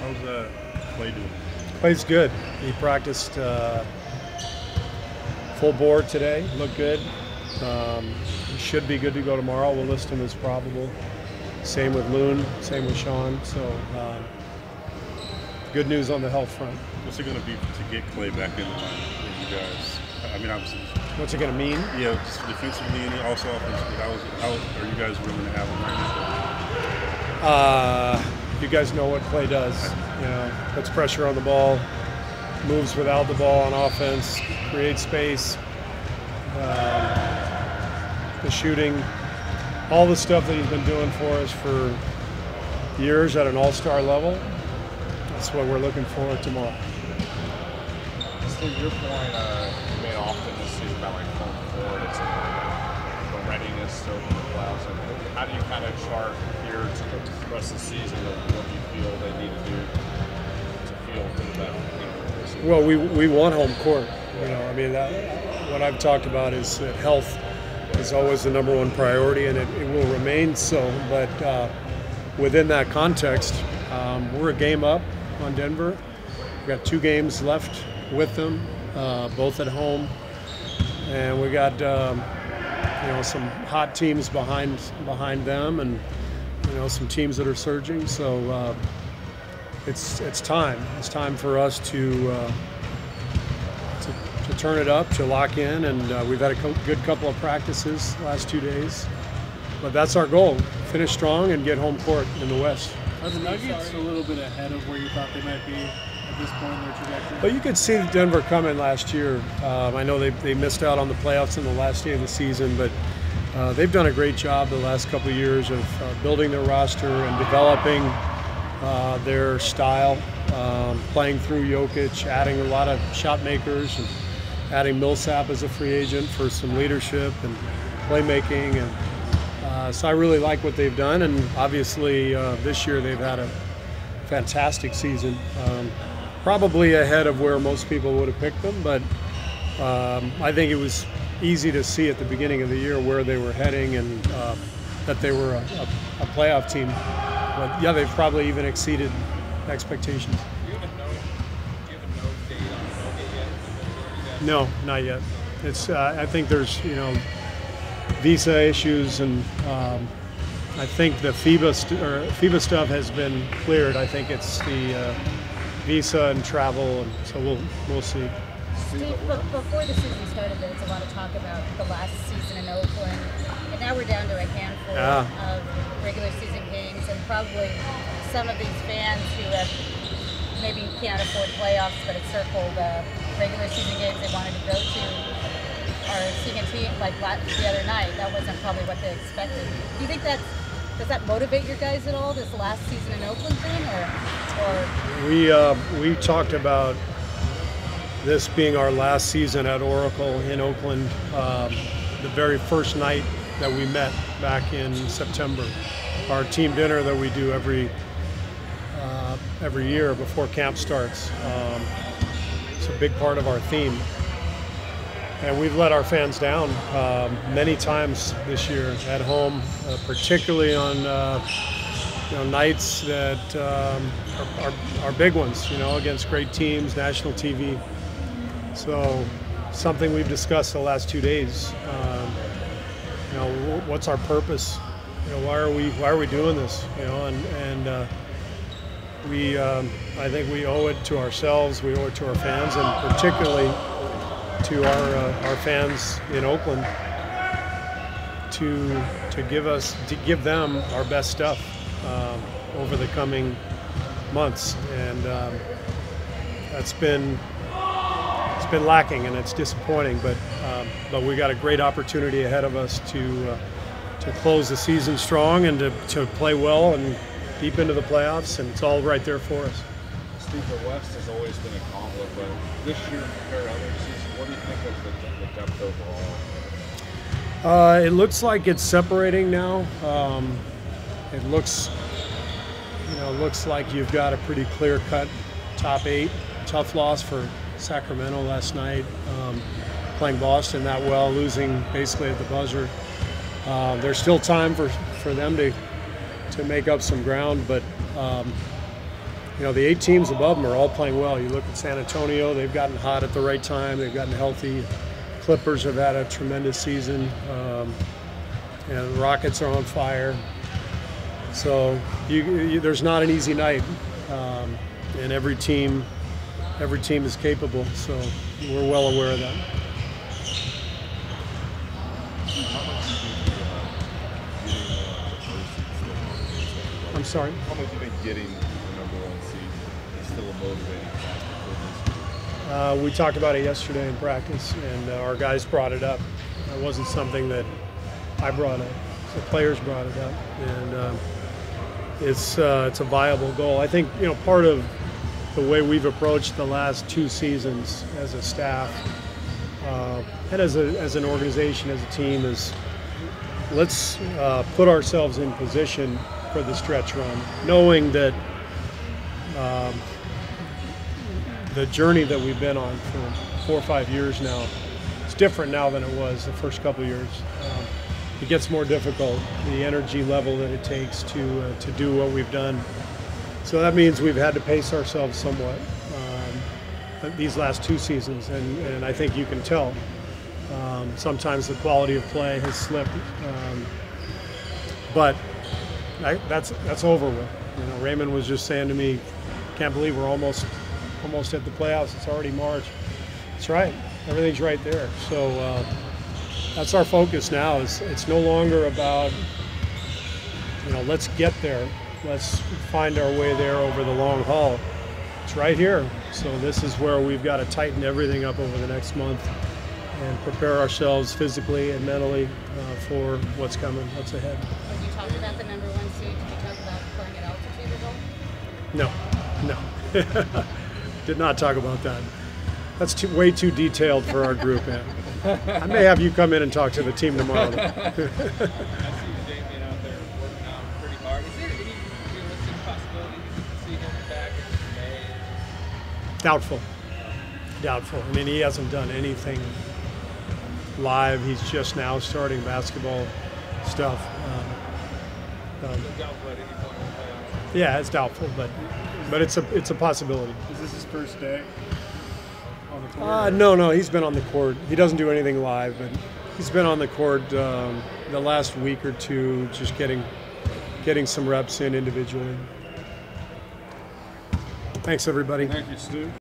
How's Clay doing? Clay's good. He practiced full board today. Looked good. He should be good to go tomorrow. We'll list him as probable. Same with Loon. Same with Sean. So good news on the health front. What's it going to be to get Clay back in the line with you guys? I mean, obviously. What's it going to mean? Yeah, just defensively and also offensively. How are you guys willing to have him right now? You guys know what Clay does. You know, puts pressure on the ball, moves without the ball on offense, creates space, the shooting, all the stuff that he's been doing for us for years at an all-star level. That's what we're looking for tomorrow. To your point, you made often this season about like home court, it's the readiness to open the playoffs. And how do you kind of chart here to the rest of the season of what you feel they need to do to feel good about it? Well, we want home court. You know, I mean, what I've talked about is that health is always the number one priority, and it will remain so. But within that context, we're a game up on Denver. We've got 2 games left with them, both at home, and we got you know, some hot teams behind them, and you know, some teams that are surging. So it's time. It's time for us to turn it up, to lock in, and we've had a good couple of practices last 2 days. But that's our goal: finish strong and get home court in the West. Are the Nuggets a little bit ahead of where you thought they might be at this point in their trajectory? Well, you could see Denver coming last year. I know they missed out on the playoffs in the last day of the season, but they've done a great job the last couple of years of building their roster and developing their style, playing through Jokic, adding a lot of shot makers, and adding Millsap as a free agent for some leadership and playmaking. And so I really like what they've done, and obviously this year they've had a fantastic season. Probably ahead of where most people would have picked them, but I think it was easy to see at the beginning of the year where they were heading, and that they were a playoff team. But yeah, they've probably even exceeded expectations. Do you have a no date on it yet? No, not yet. It's I think there's, you know, visa issues, and I think the FIBA stuff has been cleared. I think it's the visa and travel, and so we'll see. Steve, before the season started, there was a lot of talk about the last season in Oakland, and now we're down to a handful of regular season games, and probably some of these fans who have maybe can't afford playoffs but have circled regular season games they wanted to go to are seeing a team like the other night. That wasn't probably what they expected. Do you think does that motivate your guys at all, this last season in Oakland thing, or? We talked about this being our last season at Oracle in Oakland, the very first night that we met back in September. Our team dinner that we do every year before camp starts. It's a big part of our theme. And we've let our fans down many times this year at home, particularly on nights that are big ones, you know, against great teams, national TV. So something we've discussed the last 2 days. You know, what's our purpose? You know, why are we doing this? You know, and I think we owe it to ourselves, we owe it to our fans, and particularly to our fans in Oakland to give them our best stuff over the coming months, and it's been lacking, and it's disappointing. But we got a great opportunity ahead of us to close the season strong and to play well and deep into the playoffs, and it's all right there for us. Steve, the West has always been a gauntlet, but this year compared to other seasons, what do you think of the depth overall? It looks like it's separating now. It looks like you've got a pretty clear-cut top 8. Tough loss for Sacramento last night, playing Boston that well, losing basically at the buzzer. There's still time for them to make up some ground, but you know, the 8 teams above them are all playing well. You look at San Antonio, they've gotten hot at the right time. They've gotten healthy. Clippers have had a tremendous season. And the Rockets are on fire. So there's not an easy night. And every team is capable. So we're well aware of that. I'm sorry? How much do you think getting the #1 seed is still a motivating factor for this? We talked about it yesterday in practice, and our guys brought it up. It wasn't something that I brought up. The players brought it up, and it's a viable goal. I think, you know, part of the way we've approached the last 2 seasons as a staff and as an organization, as a team, is let's put ourselves in position for the stretch run, knowing that the journey that we've been on for 4 or 5 years now, it's different now than it was the first couple of years. It gets more difficult, the energy level that it takes to do what we've done. So that means we've had to pace ourselves somewhat these last 2 seasons, and I think you can tell. Sometimes the quality of play has slipped, but that's over with. You know, Raymond was just saying to me, "Can't believe we're almost at the playoffs. It's already March." That's right. Everything's right there. So that's our focus now. It's no longer about, you know, let's get there. Let's find our way there over the long haul. It's right here. So this is where we've got to tighten everything up over the next month and prepare ourselves physically and mentally for what's coming, what's ahead. When you talked about the #1 seed, did you talk about playing at altitude at all? No. Did not talk about that. That's way too detailed for our group. I may have you come in and talk to the team tomorrow. I see Damien out there working out pretty hard. Is there any realistic possibility you can see him back in May? Doubtful. I mean, he hasn't done anything live. He's just now starting basketball stuff. Doubtful at any point in the playoffs. Yeah, it's doubtful, but it's a possibility. Is this his first day on the court? No, he's been on the court. He doesn't do anything live, but he's been on the court the last week or 2, just getting some reps in individually. Thanks, everybody. Thank you, Stu.